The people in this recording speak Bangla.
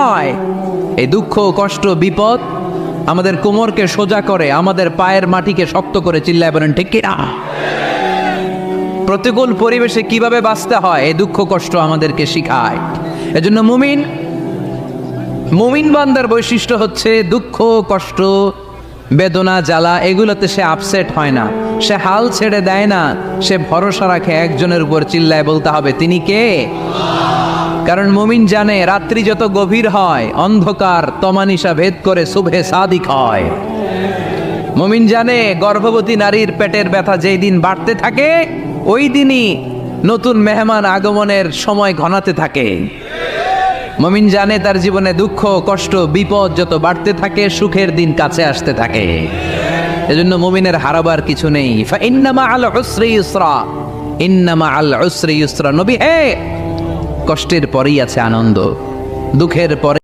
হয়। এই দুঃখ কষ্ট বিপদ আমাদের কোমরকে সোজা করে, আমাদের পায়ের মাটিকে শক্ত করে, চিল্লায় বলেন ঠিক কিনা? প্রতিকূল পরিবেশে কিভাবে বাঁচতে হয় এই দুঃখ কষ্ট আমাদেরকে শিখায়। এজন্য মুমিন বান্দার বৈশিষ্ট্য হচ্ছে দুঃখ কষ্ট বেদনা জ্বালা এগুলোতে সে আপসেট হয় না, সে হাল ছেড়ে দেয় না, সে ভরসা রাখে একজনের উপর, চিল্লায় বলতে হবে তিনি কে? কারণ মুমিন জানে রাত্রি যত গভীর হয় অন্ধকার তমানিসা ভেদ করে সুবহে সাদিক হয়। মুমিন জানে গর্ভবতী নারীর পেটের ব্যথা যেই দিন বাড়তে থাকে ওই দিনই নতুন মেহমান আগমনের সময় ঘনাতে থাকে। মুমিন জানে তার জীবনে দুঃখ কষ্ট বিপদ যত বাড়তে থাকে সুখের দিন কাছে আসতে থাকে। এজন্য মুমিনের হারাবার কিছু নেই। ইন্না মাআল উসরি ইউসরা, ইন্না মাআল উসরি ইউসরা। নবী হে, কষ্টের পরেই আছে আনন্দ, দুঃখের পরে